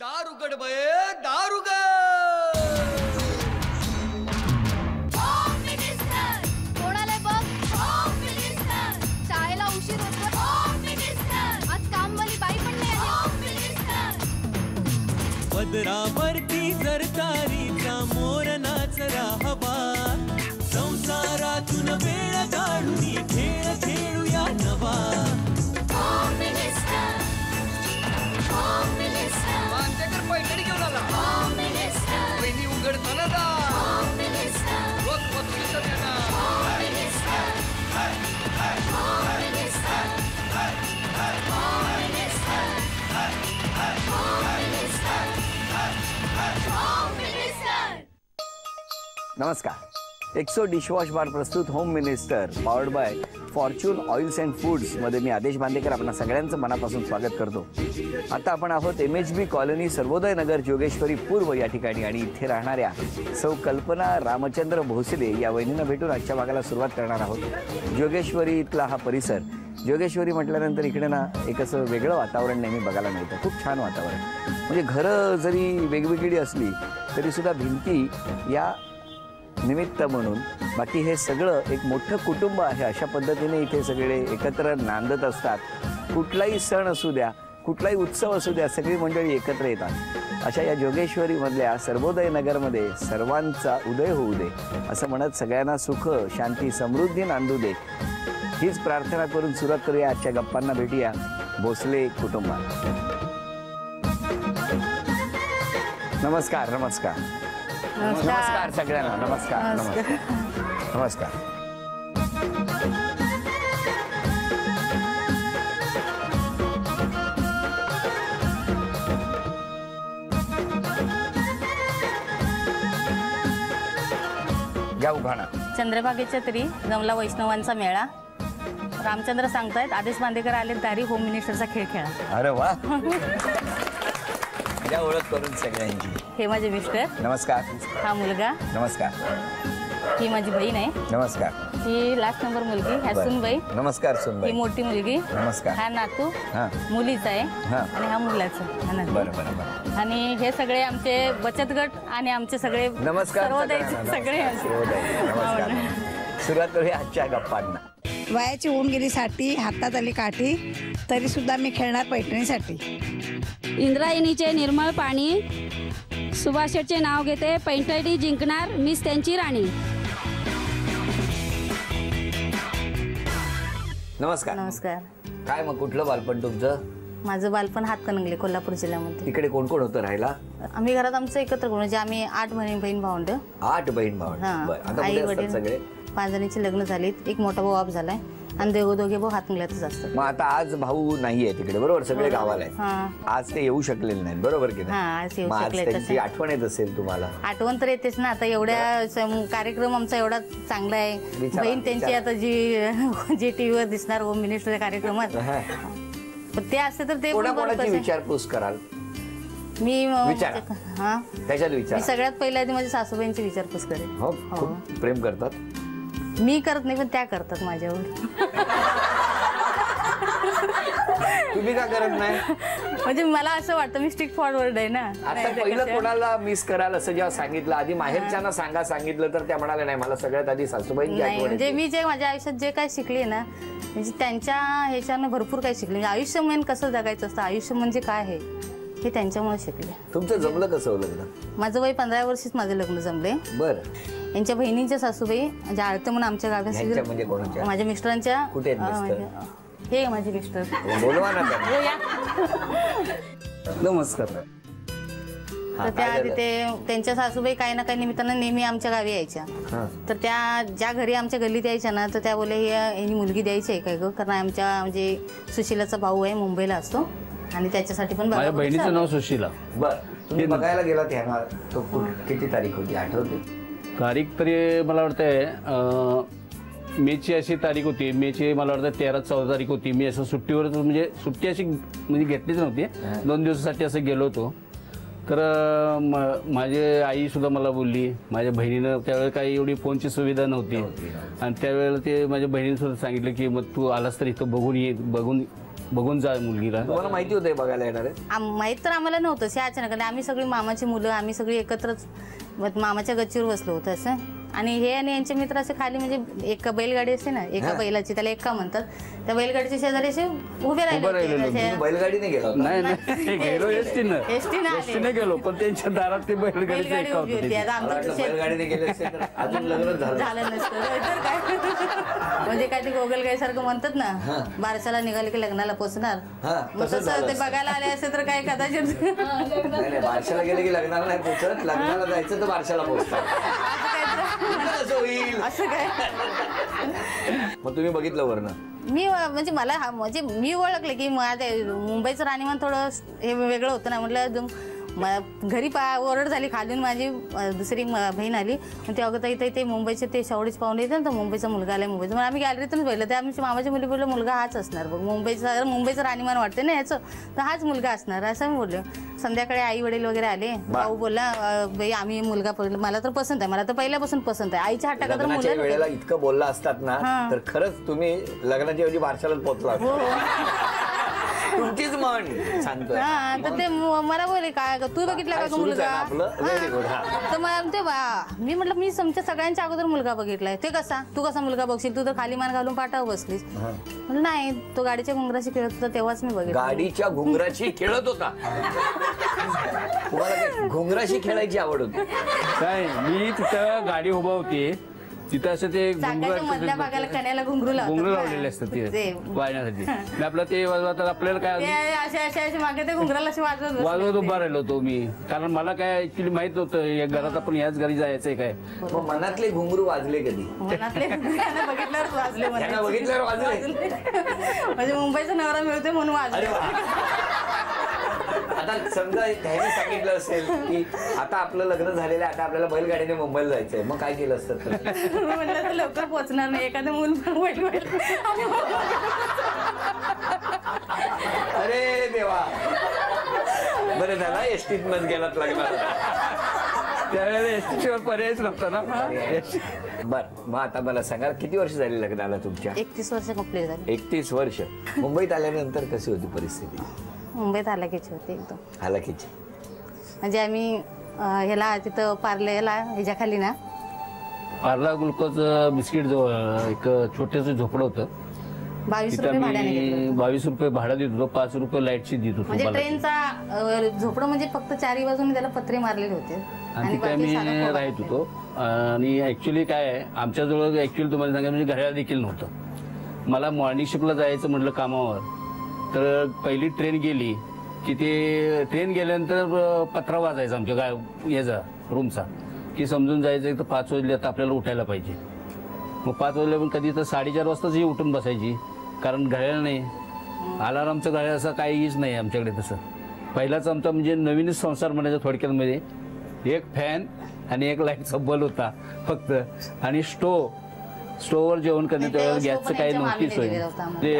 दार उघड बये, दार उघड. कोणाला बघ, शाळेला उशीर होतो. आज कामवाली बाई पण नाही आली. पदरावरती सरकारीचा मोर नाचरा हवा, संसारातून वेळ काढून खेळ खेळूया नवा. मांजकर पैठणी घेऊन आला. पहिली उघडताना नमस्कार. एक्सो डिशवॉश बार प्रस्तुत home minister powered by Fortune oils and foods मध्ये मी आदेश बांदेकर आपणा सगळ्यांचं मनापासून स्वागत करतो. आता आपण आहोत MHB कॉलनी सर्वोदय नगर जोगेश्वरी पूर्व या ठिकाणी आणि इथे राहणाऱ्या सौ कल्पना रामचंद्र भोसले या वहिनींना भेटून आजच्या भागाला सुरुवात करणार आहोत. जोगेश्वरी इथला हा परिसर, जोगेश्वरी म्हटल्यानंतर इकडे ना एक असं वेगळं वातावरण नेहमी बघायला मिळतं. खूप छान वातावरण, म्हणजे घरं जरी वेगवेगळी असली तरी सुद्धा भिंती या निमित्त म्हणून बाकी हे सगळं एक मोठं कुटुंब आहे अशा पद्धतीने इथे सगळे एकत्र नांदत असतात. कुठलाही सण असू द्या, कुठलाही उत्सव असू द्या, सगळी मंडळी एकत्र येतात. अशा या जोगेश्वरीमधल्या सर्वोदय नगरमध्ये सर्वांचा उदय होऊ दे असं म्हणत सगळ्यांना सुख शांती समृद्धी नांदू दे हीच प्रार्थना करून सुरुवात करूया आजच्या गप्पांना. भेटूया भोसले कुटुंबात. नमस्कार. नमस्कार. नमस्कार सगळ्यांना. नमस्कार. नमस्कार. नमस्कार. घ्या उभाणा. चंद्रभागेच्या तरी जमला वैष्णवांचा मेळा. रामचंद्र सांगतायत आदेश बांदेकर आले दारी होम मिनिस्टरचा खेळ खेळा. अरे वा. या ओळख करून सगळ्यांची. हे माझे मिस्टर. नमस्कार. हा मुलगा. नमस्कार. ही माझी बहीण आहे. नमस्कार. ही लास्ट नंबर मुलगी. ह्या सुनबाई. नमस्कार ही सुनबाई. मोठी मुलगी. नमस्कार. हा नातू हा मुलीचा आहे हा आणि हा मुलाचा. बरं बरं बरं. आणि हे सगळे आमचे बचत गट आणि आमचे सगळे नमस्कार सर्वोदयचे सगळे. नमस्कार. सुरुवात करूया आजच्या गप्पांना. वयाची होऊन गेलीसाठी हातात आली काठी तरी सुद्धा मी खेळणार पैठणीसाठी. इंद्रायणीचे निर्मळ पाणी, सुभाष शेठचे नाव घेते, पैठणी जिंकणार मीच त्यांची राणी. नमस्कार. नमस्कार. काय मग कुठलं बालपण तुमचं? माझं बालपण हातकणंगले कोल्हापूर जिल्ह्यामध्ये. तिकडे कोण कोण होतं राहायला? आम्ही घरात आमचं एकत्र करून म्हणजे आम्ही 8 बहीण भावंड. 8 बहीण भावंड. बरं. आता आई कुठे वडील असतात सगळे? 5 जणींची लग्न झालीत. एक मोठा भाऊ ऑफ झालाय आणि दोघे भाऊ हातकणंगल्यातच असतात. मग आता आज भाऊ नाहीये तिकडे, बरोबर? सगळे गावाला आहेत. आज ते येऊ शकलेले नाहीत, बरोबर की नाही? आज येऊ मग आज शकले. त्यांची आठवण येत असेल तुम्हाला? आठवण तर येतेच ना. आता एवढ्या कार्यक्रम आमचा एवढा चांगला आहे. बहीण त्यांची आता जी टीव्हीवर दिसणार होम मिनिस्टरच्या कार्यक्रमात ते असते तर ते कोणाकोणाची विचारपूस कराल? मी त्याच्यात विचार. मी सगळ्यात पहिल्या आधी माझ्या सासूबाईंची विचारपूस करेन. हो, खूप प्रेम करतात. मी करत नाही पण त्या करतात माझ्यावर. तुम्ही का करत नाही? म्हणजे मला असं वाटतं मी स्ट्रिक्ट फॉरवर्ड आहे ना. आता पहिलं कोणाला मिस कराल असं जेव्हा सांगितलं, आधी माहेरच्यांना सांगितलं तर त्या म्हणाले नाही मला सगळ्यात आधी सासूबाईंची आठवण. म्हणजे मी जे माझ्या आयुष्यात जे काय शिकले ना, म्हणजे त्यांच्या ह्याच्यानं भरपूर काही शिकले. आयुष्य म्हणजे कसं जगायचं असतं, आयुष्य म्हणजे काय आहे हे त्यांच्यामुळे शिकले. तुमचं जमलं कसं लग्न? माझं वय 15 वर्षीच माझं लग्न जमले. बरं. यांच्या बहिणींच्या सासूबाई म्हणजे आळते म्हणून आमच्या गावात. म्हणजे कोणाच्या? माझ्या मिस्टरांच्या. कुठे हे माझे मिस्टर. बोलवा ना. नमस्कार. तर त्या आधी त्यांच्या सासूबाई काही ना काही निमित्तानं नेहमी आमच्या गावी यायच्या. तर त्या ज्या घरी आमच्या गल्लीत यायच्या ना, तर त्या बोले ही मुलगी द्यायची आहे काय ग, कारण आमच्या म्हणजे सुशीलाचा भाऊ आहे मुंबईला असतो आणि त्याच्यासाठी पण. माझ्या बहिणीचं नाव सुशीला. बरं. तुम्ही बघायला गेला तेव्हा तो किती तारीख होती आठवते? तारीख तरी मला वाटतंय मेची अशी तारीख होती. मेची मला वाटतं 13-14 तारीख होती. मी असं सुट्टीवरच म्हणजे सुट्टी अशी म्हणजे घेतलीच नव्हती. 2 दिवसासाठी असं गेलो होतो. तर माझी आई सुद्धा मला बोलली. माझ्या बहिणीनं त्यावेळेला काही एवढी फोनची सुविधा नव्हती आणि त्यावेळेला ते माझ्या बहिणीने सुद्धा सांगितलं की मग तू आलास तर इथं बघून बघून जा मुलगीला. तुम्हाला माहिती होतं बघायला येणार आहे? माहीत तर आम्हाला नव्हतं. असे अचानक आले. आम्ही सगळी मामाची मुलं आम्ही सगळी एकत्रच मामाच्या गच्चीवर बसलो होतो असं. आणि हे आणि यांचे मित्र असे खाली म्हणजे एक बैलगाडी असते ना एका बैलाची त्याला एक्का म्हणतात. त्या बैलगाडीच्या शेजारी असे उभे राहिले. बैलगाडीने गेला? नाही गेलो एसटीने गेलो पण त्यांच्या दारात ते बैलगाडीचं एका होतं. बैलगाडीने गेले असते तर अजून लग्न झालं नसतं तर काय. म्हणजे काय ते गोगलगाई सारखं म्हणतात ना बारशाला निघाले की लग्नाला पोचणार. मग तसं ते बघायला आले असते तर काय कदाचित नाही बारशाला गेले की लग्नाला नाही पोचत. लग्नाला जायचं तर बारशाला पोचतात असं काय. मग तुम्ही बघितलं वरनं? मी म्हणजे मला म्हणजे मी ओळखले की मुंबईचं राहणीमान थोडं हे वेगळं होतं ना. म्हटलं घरी ओरड झाली खालून. माझी दुसरी बहीण आली ते अगं इथे ते मुंबईचे ते शेवडीच पाहुणे येते ना तर मुंबईचा मुलगा आलाय मुंबईचा. मग आम्ही गॅलरीतूनच पाहिलं. ते आमच्या मामाच्या मुली बोललं मुलगा हाच असणार बघ मुंबईचं राहणीमान वाटते ना याचं तर हाच मुलगा असणार असं मी बोललो. संध्याकाळी आई वडील वगैरे आले. भाऊ बोलला बाई आम्ही मुलगा मला तर पसंत आहे. मला तर पहिल्यापासून पसंत आहे. आईच्या हट्टाला तर मुलं वेळेला इतकं बोलला असतात ना तर खरंच तुम्ही लग्नाच्या ऐवजी बारशाला पोचला. तुमचीच मन सांगतो. तर ते मला बोलले काय तू बघितला का मुलगा. तर मी म्हटलं मी तुमच्या सगळ्यांच्या अगोदर मुलगा बघितलाय. ते कसा तू कसा मुलगा बघशील तू तर खाली मान घालून पाठावर बसलीस. म्हटलं नाही तो गाडीच्या घुंगराशी खेळत होता तेव्हाच मी बघितलं. गाडीच्या घुंगराशी खेळत होता? तुम्हाला घुंगराशी खेळायची आवड होती काय? मी तिथं गाडी उभा होती तिथं असं ते मधल्या भागाला कण्याला घुंगरू लावलेले असतात ते वाजण्यासाठी. आपलं ते वाजवतात आपल्याला काय असे मागे ते घुंगराला वाजवत उभा राहिलो होतो मी. कारण मला काय ऍक्च्युली माहित नव्हतं या घरात आपण याच घरी जायचंय काय. मग मनातले घुंगरू वाजले कधी? बघितल्यावर वाजले. बघितल्यावर वाजले म्हणजे मुंबईचा नवरा मिळते म्हणून वाजले. आता समजा त्याने सांगितलं असेल की आता आपलं लग्न झालेलं आहे आता आपल्याला बैलगाडीने मुंबईला जायचंय मग काय केलं असतं? म्हटलं तर लवकर पोहोचणार नाही एखादं मूल अरे देवा बरं झाला एसटीत मत गेलात लग्नाला. त्यावेळेला एसटीवर पर्यायच नव्हता ना. बर मग आता मला सांगा किती वर्ष झाली लग्नाला तुमच्या? 31 वर्ष कंप्लीट झाली. 31 वर्ष. मुंबईत आल्यानंतर कशी होती परिस्थिती? मुंबईत हालाकीची होती एकदम. हालाकीची म्हणजे आम्ही ह्याला तिथं पार्लेला ह्याच्या खाली ना पार्ला ग्लुकोज बिस्किट जवळ एक छोटंसं झोपडं होतं. 22 रुपये भाड्याने 22 रुपये भाडं देत होतो. 5 रुपये लाईटची देत होतो. म्हणजे ट्रेनचा झोपडं म्हणजे फक्त 4 बाजूने त्याला पत्रे मारलेले होते आणि तिथे आम्ही राहत होतो. आणि ऍक्च्युली काय आहे आमच्याजवळ ऍक्च्युली तुम्हाला सांगा म्हणजे घड्याळ देखील नव्हतं. मला मॉर्निंग शिफ्टला जायचं म्हटलं कामावर तर पहिली ट्रेन गेली की ते ट्रेन गेल्यानंतर पत्रा वाजायचा आमच्या याचा रूमचा की समजून जायचं तर 5 वाजले तर आपल्याला उठायला पाहिजे. मग 5 वाजले पण कधी तर 4:30 वाजताच ही उठून बसायची कारण घड्याळ नाही. अलारामचं घड्याळ असं काहीच नाही आमच्याकडे. तसं पहिलाच आमचा म्हणजे नवीनच संसार म्हणायचा थोडक्यामध्ये. एक फॅन आणि एक लाईटचा बल्ब होता फक्त आणि स्टोव्हवर जेवण करण्यात वेळेला गॅसचं काही नव्हतीच सोय. ते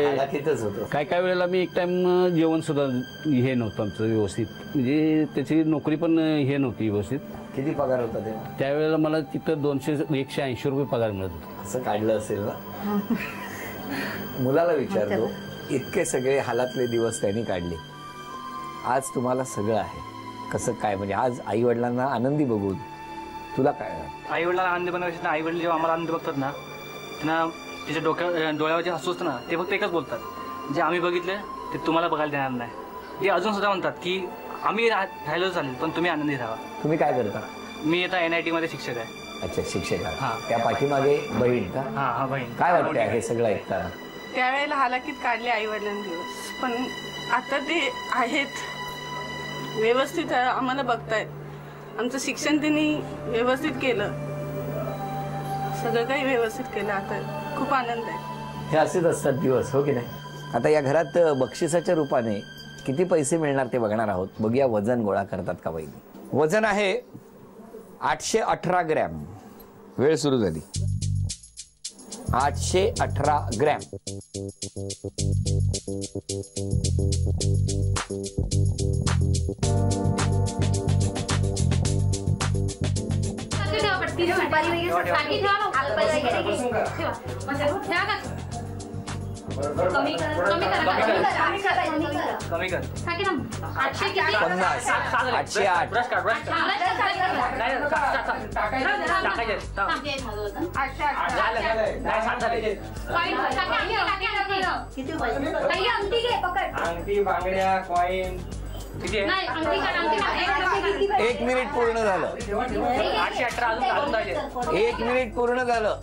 काय काय वेळेला मी एक टाइम जेवण सुद्धा हे नव्हतं आमचं व्यवस्थित. म्हणजे त्याची नोकरी पण हे नव्हती व्यवस्थित. किती पगार होता त्यावेळेला मला तिथं 180 रुपये पगार मिळत होता. असं काढलं असेल ना. मुलाला विचारतो इतके सगळे हालातले दिवस त्यांनी काढले आज तुम्हाला सगळं आहे कसं काय म्हणजे आज आई वडिलांना आनंदी बघून तुला काय? आई वडिलांना आनंदी बनवायचे आई वडील जेव्हा आम्हाला आनंद बघतात ना त्यांना तिच्या डोळ्यावर जे हसू असतं ना ते फक्त एकच बोलतात जे आम्ही बघितलं ते तुम्हाला बघायला देणार नाही. ते अजून सुद्धा म्हणतात की आम्ही राहिलो चालेल पण तुम्ही आनंदी राहा. तुम्ही काय करता? मी आता NIT मध्ये शिक्षक आहे. अच्छा शिक्षक आहे. त्या पाठीमागे बहीण का? हा बहीण. काय वाटतं हे सगळं ऐकताना? त्यावेळेला हालाकीत काढले आई वडिलांनी दिवस पण आता ते आहेत व्यवस्थित आम्हाला बघतायत. आमचं शिक्षण त्यांनी व्यवस्थित केलं सगळं काही व्यवस्थित केलं. आता खूप आनंद आहे. हे असेच असतात दिवस हो की नाही. आता या घरात बक्षिसाच्या रूपाने किती पैसे मिळणार ते बघणार आहोत. बघूया वजन गोळा करतात का वहिनी. वजन आहे 818 ग्रॅम. वेळ सुरू झाली. 818 ग्रॅम. कमी कर. 50, 808. अंगठी बांगड्या कॉइन 1 मिनिट पूर्ण झालं. 1 मिनिट पूर्ण झालं.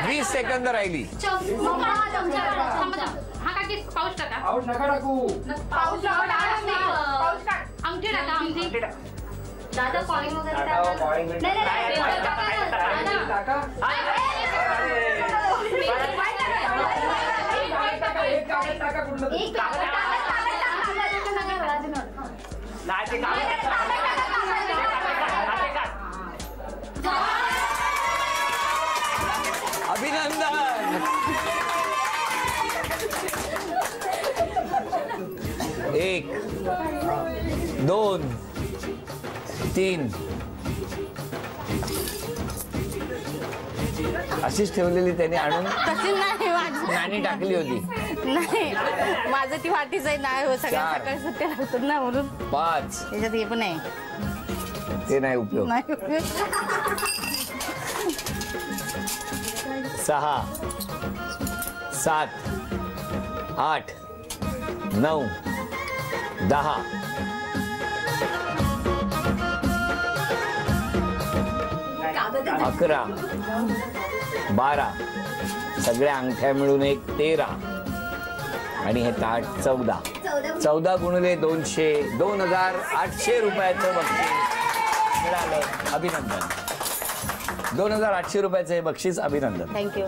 वीस सेकंद राहिली. पाऊस टाका. पाऊस नका टाकू. अंगठी टाका. अंगठी दादा कॉइन वगैरे अभिनंदन. 1 2 3 अशीच ठेवलेली त्याने आणून तशी नाही माझी नाणी टाकली होती. नाही माझं ती वाटीच आहे नाही हो सगळ्या चार. सकाळी सुट्ट्या लागतात ना म्हणून 5 त्याच्यात हे पण आहे ते नाही उपयोग. नाही 6 7 8 9 10 11 12 सगळ्या अंगठ्या मिळून एक 13 आणि हे ताट 14 गुणिले 200 2800 रुपयाचं बक्षीस मिळालं. अभिनंदन. 2800 रुपयाचं हे बक्षीस. अभिनंदन. थँक्यू.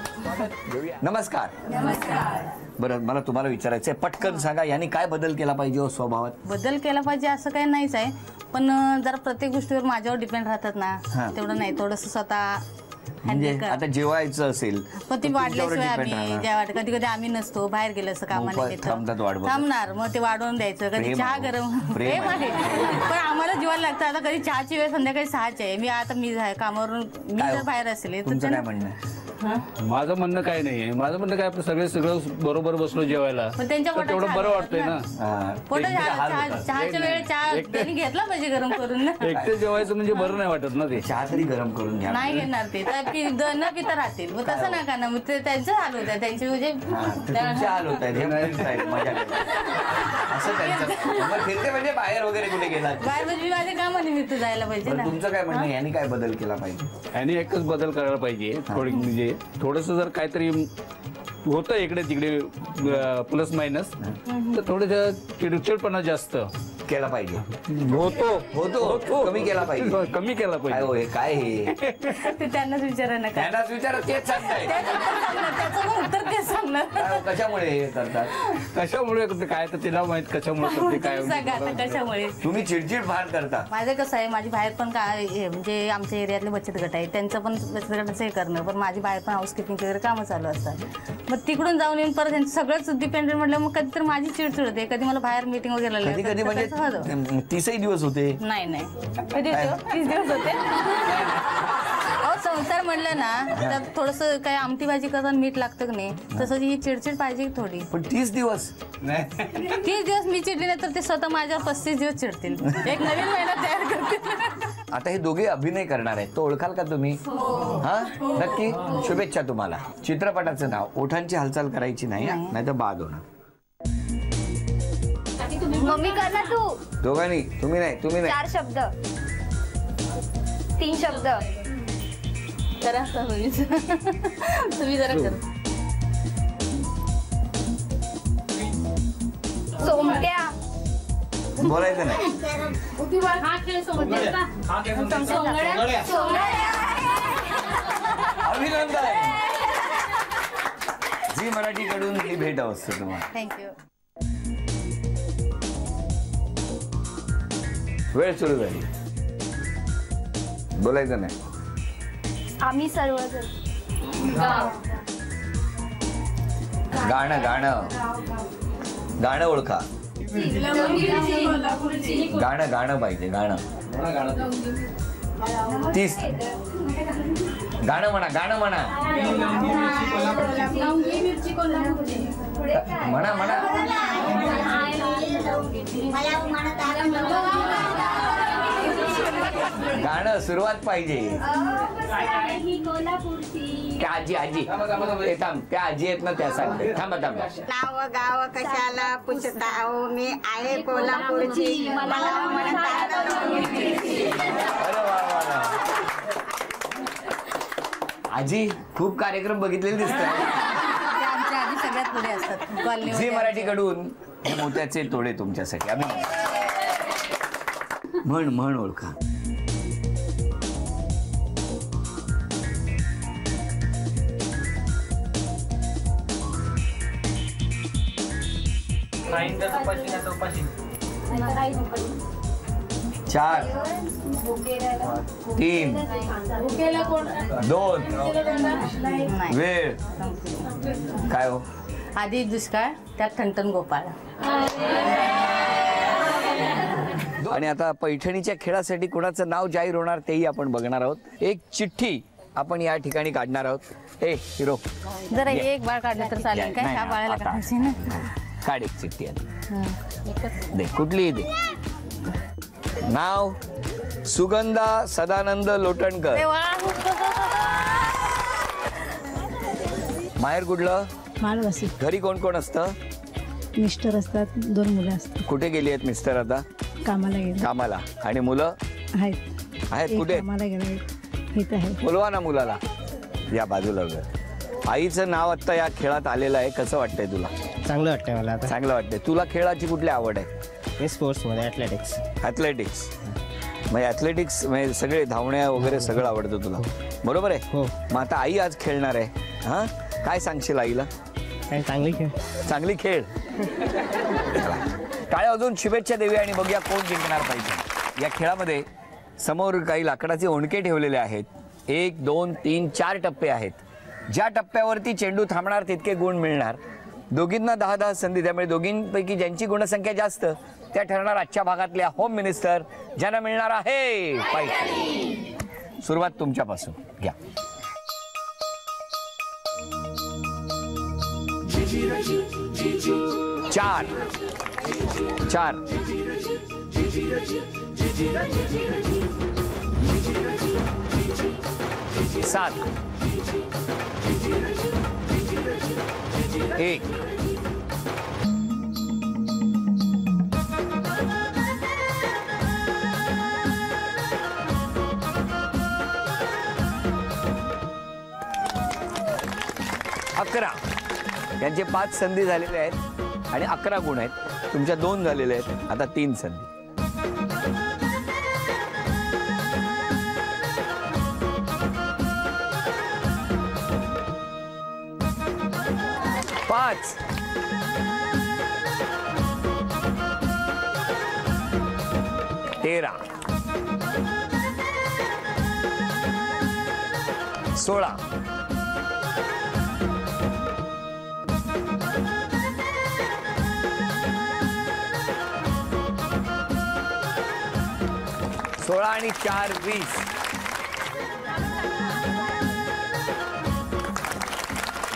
नमस्कार. बरं मला तुम्हाला विचारायचंय पटकन सांगा यांनी काय बदल केला पाहिजे हो स्वभावात. बदल केला पाहिजे असं काही नाहीच आहे पण जरा प्रत्येक गोष्टीवर माझ्यावर डिपेंड राहतात ना तेवढं नाही थोडंसं स्वतः म्हणजे आता जेवायचं असेल पण ती वाढल्याशिवाय आम्ही जेव्हा कधी कधी आम्ही नसतो बाहेर गेलो असं कामाने थांबणार मग ते वाढवून द्यायचं कधी चहा गरम प्रेम आहे पण आम्हाला जीवाला लागतं. आता कधी चहाची वेळ संध्याकाळी 6ची आहे. मी कामावरून मी जर बाहेर असेल तर माझं म्हणणं काय नाहीये. माझं म्हणणं काय आपलं सगळं बरोबर बसलो जेवायला तेवढं बरं वाटतंय ना. चहाच्या वेळेस चहा त्यांनी घेतला पाहिजे गरम करून. एकटे जेवायचं म्हणजे बरं नाही वाटत ना. ते चहा तरी गरम करून घ्या. नाही घेणार ते न पिता राहतील मग तसं नका ना. मग ते त्यांचं हाल होत आहे त्यांचे म्हणजे हाल होत आहेत मजा असं त्यांचं फिरते म्हणजे बाहेर वगैरे कुठे गेला बाहेर म्हणजे माझ्या कामानिमित्त जायला पाहिजे ना. तुमचं काय म्हणणं यांनी काय बदल केला पाहिजे. यांनी एकच बदल करायला पाहिजे. थोडी म्हणजे थोडंसं जर काहीतरी होतं इकडे तिकडे प्लस मायनस तर थोडंसं चिडचिडपणा जास्त केला पाहिजे. होतो कमी केला पाहिजे. कमी केला पाहिजे. काय हे ते त्यांनाच विचारा ना. त्यांनाच विचारा तेच सांगताय. त्याचं उत्तर तेच सांगणार. कशामुळे हे करतात कशामुळे काय तर तिला माहित कशामुळे काय कशामुळे. तुम्ही चिडचिड फार करता. माझं कसं आहे माझी बाहेर पण काय म्हणजे आमच्या एरियातले बचत गट आहे त्यांचं पण बचत गटाचं हे करणं पण माझी बाहेर पण हाऊसकीपिंग वगैरे कामं चालू असतात. मग तिकडून जाऊन येऊन परत त्यांचं सगळंच डिपेंडेंट म्हटलं मग कधी तर माझी चिडचिड होते. कधी मला बाहेर मीटिंग वगैरे कधी म्हणजे 30 दिवस होते. नाही कधी होते 30 दिवस होते. अहो संसार म्हटलं ना तर थोडंसं काय आमटी भाजी करताना मीठ लागतं की नाही तसं ही चिडचिड पाहिजे थोडी. पण 30 दिवस 30 दिवस मी चिडली नाही तर ते स्वतः माझ्यावर 35 दिवस चिडतील. एक नवीन महिना तयार करतील. आता हे दोघे अभिनय करणार आहेत तो ओळखाल का तुम्ही. हा नक्की. शुभेच्छा तुम्हाला. चित्रपटाचं नाव ओठांची हालचाल करायची नाही तर बाद होणार. मम्मी कर ना तू. दोघांनी तुम्ही नाही 4 शब्द 3 शब्द करा तुम्ही जरा कर. सोमट्या बोलायचं नाही. अभिनंदन. झी मराठीकडून ही भेट असते तुम्हाला. थँक्यू. वेळ सुरू झाली. बोलायचं नाही. आम्ही सर्वजण. गाणं गाणं गाणं ओळखा. गाणं गाणं पाहिजे. गाणं 30 गाणं म्हणा. गाणं म्हणा. म्हणा म्हणा. गाणं सुरुवात पाहिजे. त्या आजी आजी थांब. त्या आजी आहेत ना त्या सांगते. थांबा थांबा. नाव गाव कशाला पुछताओ मी आहे कोल्हापूरची मला म्हणतात. अरे वा वा. आजी खूप कार्यक्रम बघितलेले दिसतात. आमच्या आधी सगळ्यात पुढे असतात. झी मराठीकडून हे मोत्याचे तोडे तुमच्यासाठी. आम्ही म्हण ओळखा. चार 3 2 वेळ. काय हो? आधी दुष्काळ त्यात ठणठण गोपाळ. आणि आता पैठणीच्या खेळासाठी कोणाचं नाव जाहीर होणार तेही आपण बघणार आहोत. एक चिठ्ठी आपण या ठिकाणी काढणार आहोत. हे हिरो जरा एक बाळ काढलं तर चालेल काय? ह्या बाळाला काढायची ना. काढ एक चिठ्ठी. दे कुठलीही दे. नाव सुगंधा सदानंद लोटणकर. माहेर कुठलं? माळवासी. घरी कोण कोण असतं? मिस्टर असतात, 2 मुलं असतात. कुठे गेली आहेत मिस्टर आता? कामाला गेले. कामाला. आणि मुलं आहेत कुठे? कामाला गेले. इथं आहे. बोलवा ना मुलाला. या बाजूला वगैरे. आईचं नाव आता या खेळात आलेलं आहे. कसं वाटतंय तुला? चांगलं वाटतंय मला आता. चांगलं वाटतंय. तुला खेळाची कुठली आवड आहे? मी स्पोर्ट्समध्ये ॲथलेटिक्स. म्हणजे ॲथलेटिक्स म्हणजे सगळे धावण्या वगैरे सगळं आवडतं तुला, बरोबर आहे? हो. मग आता आई आज खेळणार आहे. हां, काय सांगशील आईला? चांगली खेळ. टाळ्या वाजवून शुभेच्छा देऊया आणि बघूया कोण जिंकणार पाहिजे. या खेळामध्ये समोर काही लाकडाचे ओंडके ठेवलेले आहेत. 1 2 3 4 टप्पे आहेत. ज्या टप्प्यावरती चेंडू थांबणार तितके गुण मिळणार. दोघींना 10-10 संधी. त्यामुळे दोघींपैकी ज्यांची गुणसंख्या जास्त त्या ठरणार आजच्या भागातल्या होम मिनिस्टर, ज्यांना मिळणार आहे पैसे. सुरुवात तुमच्यापासून घ्या. चार 7 1 11. यांचे 5 संधी झालेले आहेत आणि 11 गुण आहेत. तुमच्या 2 झालेले आहेत. आता 3 संधी. पाच 13 16 16 आणि 4 20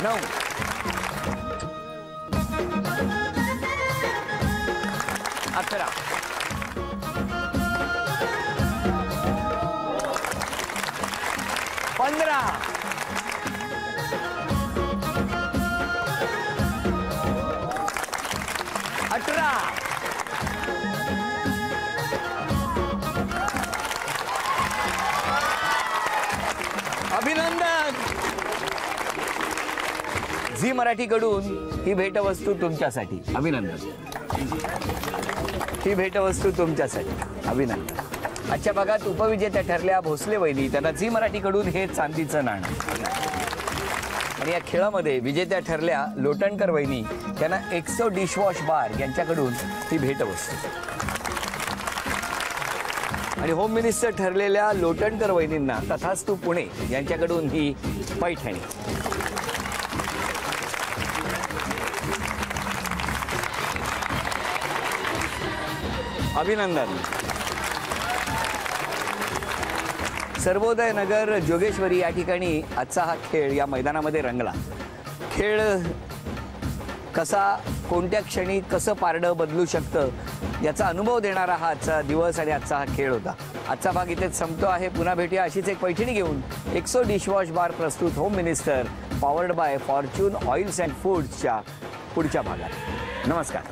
9 11 15 18 अभिनंदन. झी मराठीकडून ही भेटवस्तू तुमच्यासाठी. अभिनंदन. ही भेटवस्तू तुमच्यासाठी. अभिनंदन. आजच्या भागात उपविजेत्या ठरल्या भोसले वहिनी. त्यांना झी मराठीकडून हे चांदीचं नाणं. आणि या खेळामध्ये विजेत्या ठरल्या लोटणकर वहिनी. त्यांना एक्सो डिशवॉश बार यांच्याकडून ही भेटवस्तू. आणि होम मिनिस्टर ठरलेल्या लोटणकर वहिनींना तथास्तू पुणे यांच्याकडून ही पैठणी. अभिनंदन. सर्वोदय नगर जोगेश्वरी या ठिकाणी आजचा हा खेळ या मैदानामध्ये रंगला. खेळ कसा कोणत्या क्षणी कसं पारडं बदलू शकतं याचा अनुभव देणारा हा आजचा दिवस आणि आजचा हा खेळ होता. आजचा भाग इथेच संपतो आहे. पुन्हा भेटूया अशीच एक पैठणी घेऊन. एक्सो डिशवॉश बार प्रस्तुत home minister powered by Fortune oils and फूड्सच्या पुढच्या भागात. नमस्कार.